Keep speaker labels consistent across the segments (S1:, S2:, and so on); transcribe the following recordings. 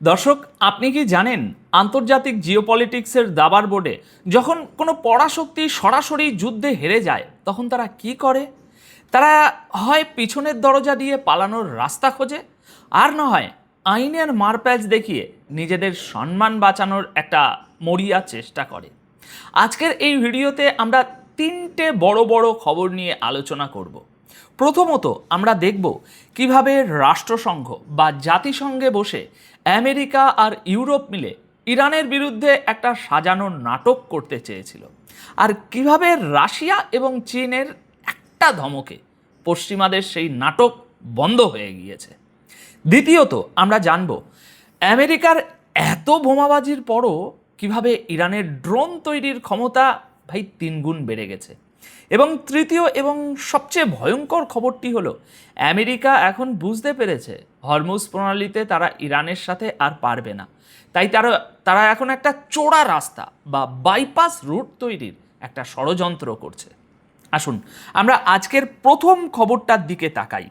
S1: দর্শক, আপনি কি জানেন আন্তর্জাতিক জিওপলিটিক্সের দাবার বোর্ডে যখন কোনো পরাশক্তি সরাসরি যুদ্ধে হেরে যায় তখন তারা কি করে? তারা হয় পিছনের দরজা দিয়ে পালানোর রাস্তা খোঁজে, আর না হয় আইনের মারপ্যাচ দেখিয়ে নিজেদের সম্মান বাঁচানোর একটা মরিয়া চেষ্টা করে। আজকের এই ভিডিওতে আমরা তিনটে বড় বড় খবর নিয়ে আলোচনা করব। প্রথমত আমরা দেখব কিভাবে রাষ্ট্রসংঘ বা জাতিসংঘে বসে আমেরিকা আর ইউরোপ মিলে ইরানের বিরুদ্ধে একটা সাজানো নাটক করতে চেয়েছিল, আর কিভাবে রাশিয়া এবং চীনের একটা ধমকে পশ্চিমাদের সেই নাটক বন্ধ হয়ে গিয়েছে। দ্বিতীয়ত আমরা জানব আমেরিকার এত বোমাবাজির পরও কিভাবে ইরানের ড্রোন তৈরির ক্ষমতা তিনগুণ বেড়ে গেছে। এবং তৃতীয় এবং সবচেয়ে ভয়ঙ্কর খবরটি হলো আমেরিকা এখন বুঝতে পেরেছে হরমুজ প্রণালীতে তারা ইরানের সাথে আর পারবে না, তাই তারা তারা এখন একটা চোরা রাস্তা বা বাইপাস রুট তৈরির একটা ষড়যন্ত্র করছে। আসুন আমরা আজকের প্রথম খবরটার দিকে তাকাই।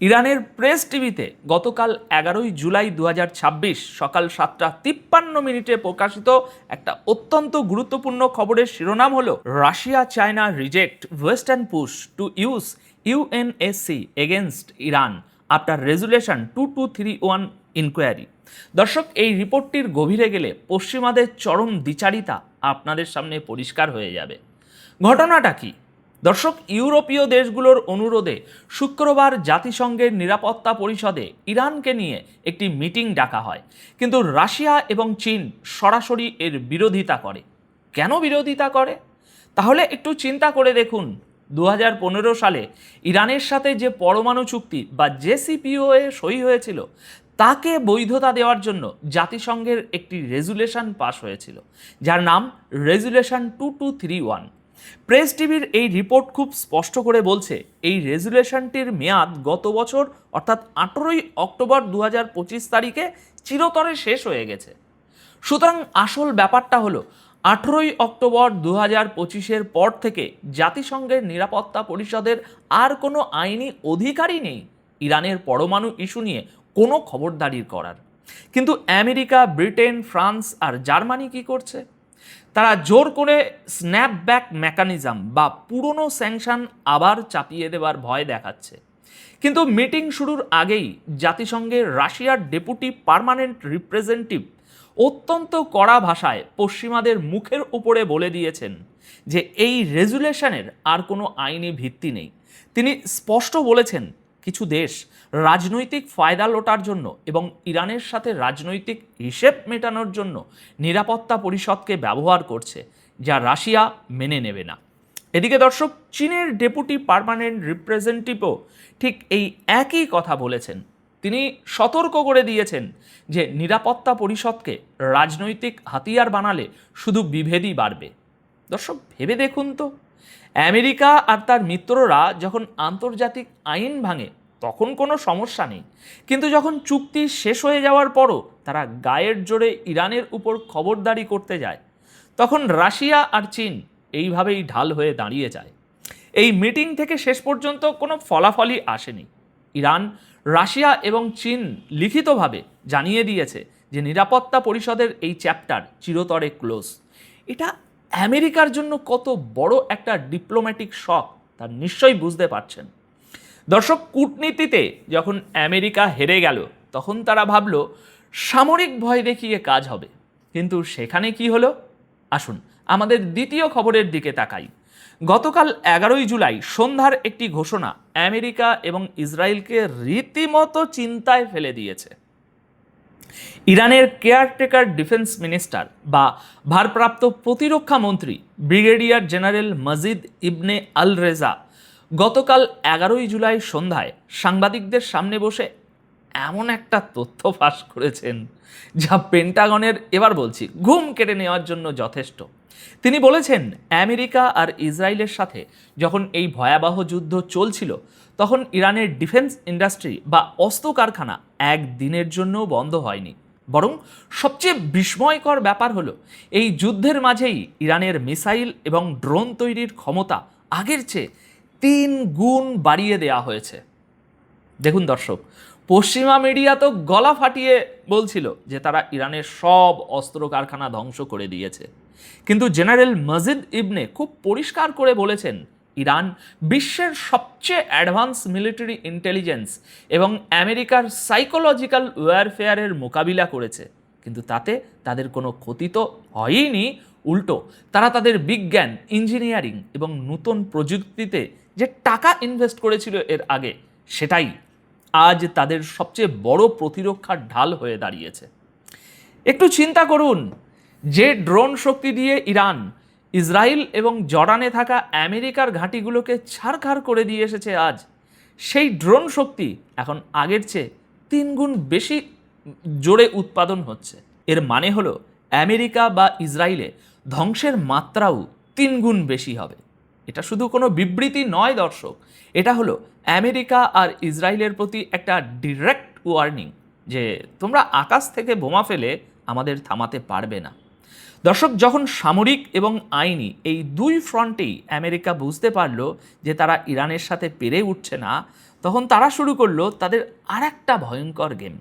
S1: ইরানের প্রেস টিভিতে গতকাল 11ই জুলাই 2026 সকাল 7:53 প্রকাশিত একটা অত্যন্ত গুরুত্বপূর্ণ খবরের শিরোনাম হলো Russia China reject western push to use UNSC against Iran after resolution 2231 inquiry. দর্শক, এই রিপোর্টটির গভীরে গেলে পশ্চিমাদের চরম দ্বিচারিতা আপনাদের সামনে পরিষ্কার হয়ে যাবে। ঘটনাটা কি? দর্শক, ইউরোপীয় দেশগুলোর অনুরোধে শুক্রবার জাতিসংঘের নিরাপত্তা পরিষদে ইরানকে নিয়ে একটি মিটিং ডাকা হয়, কিন্তু রাশিয়া এবং চীন সরাসরি এর বিরোধিতা করে। কেন বিরোধিতা করে? তাহলে একটু চিন্তা করে দেখুন, 2015 সালে ইরানের সাথে যে পরমাণু চুক্তি বা জেসিপিওএ সই হয়েছিল তাকে বৈধতা দেওয়ার জন্য জাতিসংঘের একটি রেজুলেশন পাশ হয়েছিল, যার নাম রেজুলেশন 2231। প্রেস টিভির এই রিপোর্ট খুব স্পষ্ট করে বলছে এই রেজুলেশনটির মেয়াদ গত বছর অর্থাৎ 18ই অক্টোবর 2025 তারিখে চিরতরে শেষ হয়ে গেছে। সুতরাং আসল ব্যাপারটা হলো 18ই অক্টোবর 2025-এর পর থেকে জাতিসংঘের নিরাপত্তা পরিষদের আর কোনো আইনি অধিকারই নেই ইরানের পরমাণু ইস্যু নিয়ে কোনো খবরদারি করার। কিন্তু আমেরিকা, ব্রিটেন, ফ্রান্স আর জার্মানি কি করছে? তারা জোর করে স্ন্যাপব্যাক মেকানিজম বা পুরনো স্যাংশন আবার চাপিয়ে দেওয়ার ভয় দেখাচ্ছে। কিন্তু মিটিং শুরুর আগেই জাতিসংঘের রাশিয়ার ডেপুটি পার্মানেন্ট রিপ্রেজেন্টেটিভ অত্যন্ত কড়া ভাষায় পশ্চিমাদের মুখের উপরে বলে দিয়েছেন যে এই রেজুলেশনের আর কোনো আইনি ভিত্তি নেই। তিনি স্পষ্ট বলেছেন কিছু দেশ রাজনৈতিক ফায়দা লোটার জন্য এবং ইরানের সাথে রাজনৈতিক হিসেব মেটানোর জন্য নিরাপত্তা পরিষদকে ব্যবহার করছে, যা রাশিয়া মেনে নেবে না। এদিকে দর্শক, চীনের ডেপুটি পার্মানেন্ট রিপ্রেজেন্টেটিভও ঠিক এই একই কথা বলেছেন। তিনি সতর্ক করে দিয়েছেন যে নিরাপত্তা পরিষদকে রাজনৈতিক হাতিয়ার বানালে শুধু বিভেদই বাড়বে। দর্শক, ভেবে দেখুন তো, আমেরিকা আর তার মিত্ররা যখন আন্তর্জাতিক আইন ভাঙে তখন কোনো সমস্যা নেই, কিন্তু যখন চুক্তি শেষ হয়ে যাওয়ার পরও তারা গায়ের জোরে ইরানের উপর খবরদারি করতে যায় তখন রাশিয়া আর চীন এইভাবেই ঢাল হয়ে দাঁড়িয়ে যায়। এই মিটিং থেকে শেষ পর্যন্ত কোনো ফলাফলই আসেনি। ইরান, রাশিয়া এবং চীন লিখিতভাবে জানিয়ে দিয়েছে যে নিরাপত্তা পরিষদের এই চ্যাপ্টার চিরতরে ক্লোজ। এটা আমেরিকার জন্য কত বড় একটা ডিপ্লোম্যাটিক শক তা নিশ্চয়ই বুঝতে পারছেন। দর্শক, কূটনীতিতে যখন আমেরিকা হেরে গেল তখন তারা ভাবল সামরিক ভয় দেখিয়ে কাজ হবে, কিন্তু সেখানে কি হলো? আসুন আমাদের দ্বিতীয় খবরের দিকে তাকাই। গতকাল 11ই জুলাই সন্ধ্যার একটি ঘোষণা আমেরিকা এবং ইসরায়েলকে রীতিমতো চিন্তায় ফেলে দিয়েছে। ইরানের কেয়ারটেকার ডিফেন্স মিনিস্টার বা ভারপ্রাপ্ত প্রতিরক্ষা মন্ত্রী ব্রিগেডিয়ার জেনারেল মজিদ ইবনে আল রেজা গতকাল 11ই জুলাই সন্ধ্যায় সাংবাদিকদের সামনে বসে এমন একটা তথ্য ফাঁস করেছেন যা পেন্টাগনের, এবার বলছি, ঘুম কেটে নেওয়ার জন্য যথেষ্ট। তিনি বলেছেন আমেরিকা আর ইসরায়েলের সাথে যখন এই ভয়াবহ যুদ্ধ চলছিল তখন ইরানের ডিফেন্স ইন্ডাস্ট্রি বা অস্ত্র কারখানা একদিনের জন্যও বন্ধ হয়নি, বরং সবচেয়ে বিস্ময়কর ব্যাপার হলো এই যুদ্ধের মাঝেই ইরানের মিসাইল এবং ড্রোন তৈরির ক্ষমতা আগের চেয়ে 3 গুণ বাড়িয়ে দেওয়া হয়েছে। দেখুন দর্শক, পশ্চিমা মিডিয়া তো গলা ফাটিয়ে বলছিল যে তারা ইরানের সব অস্ত্র কারখানা ধ্বংস করে দিয়েছে, কিন্তু জেনারেল মজিদ ইবনে খুব পরিষ্কার করে বলেছেন ইরান বিশ্বের সবচেয়ে অ্যাডভান্স মিলিটারি ইন্টেলিজেন্স এবং আমেরিকার সাইকোলজিক্যাল ওয়ারফেয়ারের মোকাবিলা করেছে, কিন্তু তাতে তাদের কোনো ক্ষতি তো হয়ইনি, উল্টো তারা তাদের বিজ্ঞান, ইঞ্জিনিয়ারিং এবং নতুন প্রযুক্তিতে যে টাকা ইনভেস্ট করেছিল এর আগে, সেটাই আজ তাদের সবচেয়ে বড় প্রতিরক্ষার ঢাল হয়ে দাঁড়িয়েছে। একটু চিন্তা করুন, যে ড্রোন শক্তি দিয়ে ইরান ইসরায়েল এবং জর্ডানে থাকা আমেরিকার ঘাঁটিগুলোকে ছারখার করে দিয়ে এসেছে আজ, সেই ড্রোন শক্তি এখন আগের চেয়ে 3 গুণ বেশি জোরে উৎপাদন হচ্ছে। এর মানে হলো আমেরিকা বা ইসরায়েলে ধ্বংসের মাত্রাও 3 গুণ বেশি হবে। এটা শুধু কোনো বিবৃতি নয় দর্শক, এটা হলো আমেরিকা আর ইসরায়েলের প্রতি একটা ডিরেক্ট ওয়ার্নিং যে তোমরা আকাশ থেকে বোমা ফেলে আমাদের থামাতে পারবে না। দর্শক, যখন সামরিক এবং আইনি এই 2 ফ্রন্টেই আমেরিকা বুঝতে পারলো যে তারা ইরানের সাথে পেরে উঠছে না, তখন তারা শুরু করলো তাদের আর একটা ভয়ঙ্কর গেম।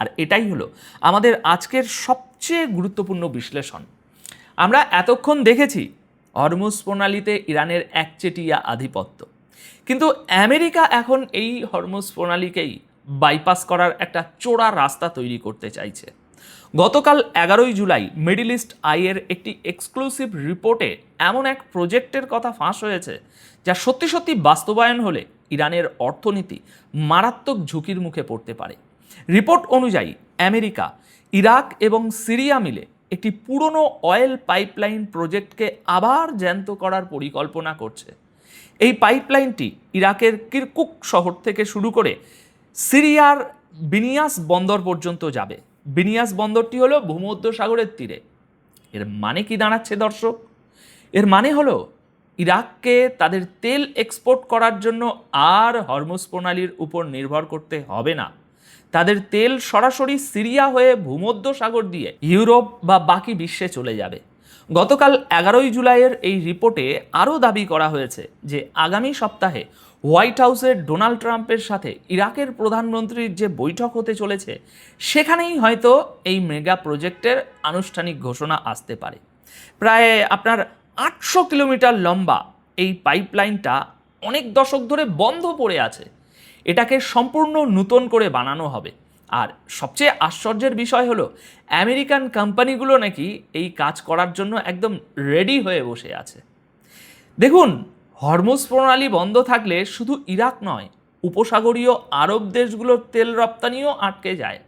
S1: আর এটাই হলো আমাদের আজকের সবচেয়ে গুরুত্বপূর্ণ বিশ্লেষণ। আমরা এতক্ষণ দেখেছি হরমুজ প্রণালীতে ইরানের একচেটিয়া আধিপত্য, কিন্তু আমেরিকা এখন এই হরমুজ প্রণালীকেই বাইপাস করার একটা চোরা রাস্তা তৈরি করতে চাইছে। গতকাল 11ই জুলাই মিডল ইস্ট আইয়ের একটি এক্সক্লুসিভ রিপোর্টে এমন এক প্রজেক্টের কথা ফাঁস হয়েছে যা সত্যি সত্যি বাস্তবায়ন হলে ইরানের অর্থনীতি মারাত্মক ঝুঁকির মুখে পড়তে পারে। রিপোর্ট অনুযায়ী আমেরিকা ইরাক এবং সিরিয়া মিলে একটি পুরনো অয়েল পাইপলাইন প্রজেক্টকে আবার জ্যান্ত করার পরিকল্পনা করছে। এই পাইপলাইনটি ইরাকের কিরকুক শহর থেকে শুরু করে সিরিয়ার বিনিয়াস বন্দর পর্যন্ত যাবে। বিনিয়াস বন্দরটি হলো ভূমধ্যসাগরের তীরে। এর মানে কি দাঁড়াচ্ছে দর্শক? এর মানে হলো ইরাককে তাদের তেল এক্সপোর্ট করার জন্য আর হরমুজ প্রণালীর উপর নির্ভর করতে হবে না। তাদের তেল সরাসরি সিরিয়া হয়ে ভূমধ্যসাগর দিয়ে ইউরোপ বা বাকি বিশ্বে চলে যাবে। গতকাল 11ই জুলাইয়ের এই রিপোর্টে আরও দাবি করা হয়েছে যে আগামী সপ্তাহে হোয়াইট হাউসের ডোনাল্ড ট্রাম্পের সাথে ইরাকের প্রধানমন্ত্রীর যে বৈঠক হতে চলেছে, সেখানেই হয়তো এই মেগা প্রজেক্টের আনুষ্ঠানিক ঘোষণা আসতে পারে। প্রায় আপনার 800 কিলোমিটার লম্বা এই পাইপলাইনটা অনেক দশক ধরে বন্ধ পড়ে আছে। এটাকে সম্পূর্ণ নতুন করে বানানো হবে। আর সবচেয়ে আশ্চর্যের বিষয় হলো আমেরিকান কোম্পানিগুলো নাকি এই কাজ করার জন্য একদম রেডি হয়ে বসে আছে। দেখুন, হরমুজ প্রণালী বন্ধ থাকলে শুধু ইরাক নয়, উপসাগরীয় আরব দেশগুলোর তেল রপ্তানিও আটকে যায়।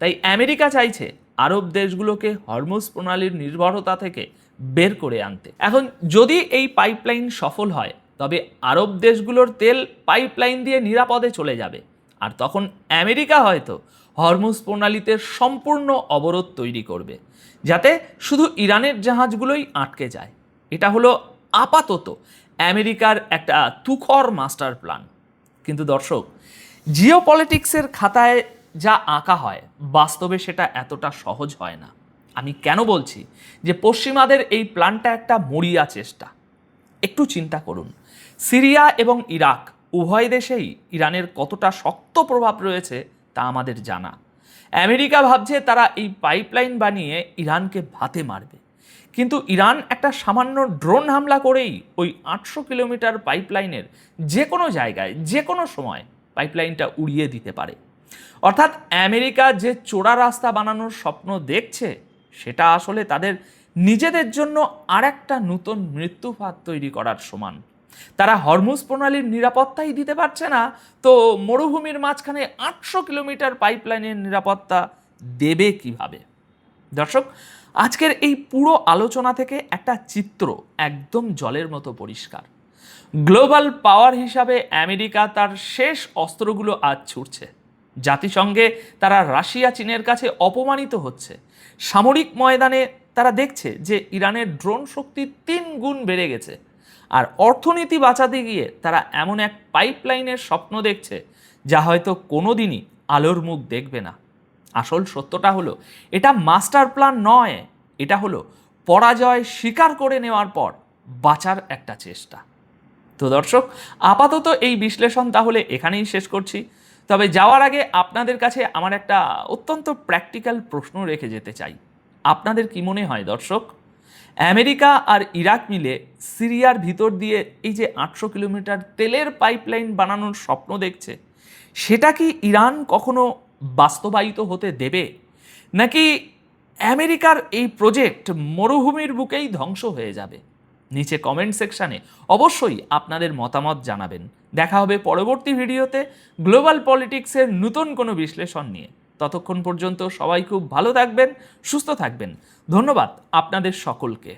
S1: তাই আমেরিকা চাইছে আরব দেশগুলোকে হরমুজ প্রণালীর নির্ভরতা থেকে বের করে আনতে। এখন যদি এই পাইপলাইন সফল হয়, তবে আরব দেশগুলোর তেল পাইপলাইন দিয়ে নিরাপদে চলে যাবে। আর তখন আমেরিকা হয়তো হরমুজ প্রণালীতে সম্পূর্ণ অবরোধ তৈরি করবে, যাতে শুধু ইরানের জাহাজগুলোই আটকে যায়। এটা হলো আপাতত আমেরিকার একটা তুখর মাস্টার প্ল্যান। কিন্তু দর্শক, জিওপলিটিক্সের খাতায় যা আঁকা হয়, বাস্তবে সেটা এতটা সহজ হয় না। আমি কেন বলছি যে পশ্চিমাদের এই প্ল্যানটা একটা মরিয়া চেষ্টা? একটু চিন্তা করুন, সিরিয়া এবং ইরাক উভয় দেশেই ইরানের কতটা শক্ত প্রভাব রয়েছে তা আমাদের জানা। আমেরিকা ভাবছে তারা এই পাইপলাইন বানিয়ে ইরানকে ভাতে মারবে, কিন্তু ইরান একটা সামান্য ড্রোন হামলা করেই ওই 800 কিলোমিটার পাইপলাইনের যে কোনো জায়গায় যে কোনো সময় পাইপলাইনটা উড়িয়ে দিতে পারে। অর্থাৎ আমেরিকা যে চোরা রাস্তা বানানোর স্বপ্ন দেখছে, সেটা আসলে তাদের নিজেদের জন্য আর একটা নতুন মৃত্যুফাত তৈরি করার সমান। তারা হরমুজ প্রণালীর নিরাপত্তাই দিতে পারছে না, তো মরুভূমির মাঝখানে 800 কিলোমিটার পাইপলাইনের নিরাপত্তা দেবে কিভাবে? দর্শক, আজকের এই পুরো আলোচনা থেকে একটা চিত্র একদম জলের মতো পরিষ্কার। গ্লোবাল পাওয়ার হিসাবে আমেরিকা তার শেষ অস্ত্রগুলো আজ ছুটছে। জাতিসংঘে তারা রাশিয়া, চীনের কাছে অপমানিত হচ্ছে। সামরিক ময়দানে তারা দেখছে যে ইরানের ড্রোন শক্তি 3 গুণ বেড়ে গেছে। আর অর্থনীতি বাঁচাতে গিয়ে তারা এমন এক পাইপলাইনের স্বপ্ন দেখছে যা হয়তো কোনোদিনই আলোর মুখ দেখবে না। আসল সত্যটা হলো এটা মাস্টার প্ল্যান নয়, এটা হলো পরাজয় স্বীকার করে নেওয়ার পর বাঁচার একটা চেষ্টা। তো দর্শক, আপাতত এই বিশ্লেষণ তাহলে এখানেই শেষ করছি। তবে যাওয়ার আগে আপনাদের কাছে আমার একটা অত্যন্ত প্র্যাকটিক্যাল প্রশ্ন রেখে যেতে চাই। আপনাদের কি মনে হয় দর্শক, আমেরিকা আর ইরাক মিলে সিরিয়ার ভিতর দিয়ে এই যে 800 কিলোমিটার তেলের পাইপলাইন বানানোর স্বপ্ন দেখছে, সেটা কি ইরান কখনো বাস্তবায়িত হতে দেবে, নাকি আমেরিকার এই প্রজেক্ট মরুভূমির বুকেই ধ্বংস হয়ে যাবে? নিচে কমেন্ট সেকশানে অবশ্যই আপনাদের মতামত জানাবেন। দেখা হবে পরবর্তী ভিডিওতে গ্লোবাল পলিটিক্সের নতুন কোনো বিশ্লেষণ নিয়ে। ততক্ষণ পর্যন্ত সবাই খুব ভালো থাকবেন, সুস্থ থাকবেন। ধন্যবাদ আপনাদের সকলকে।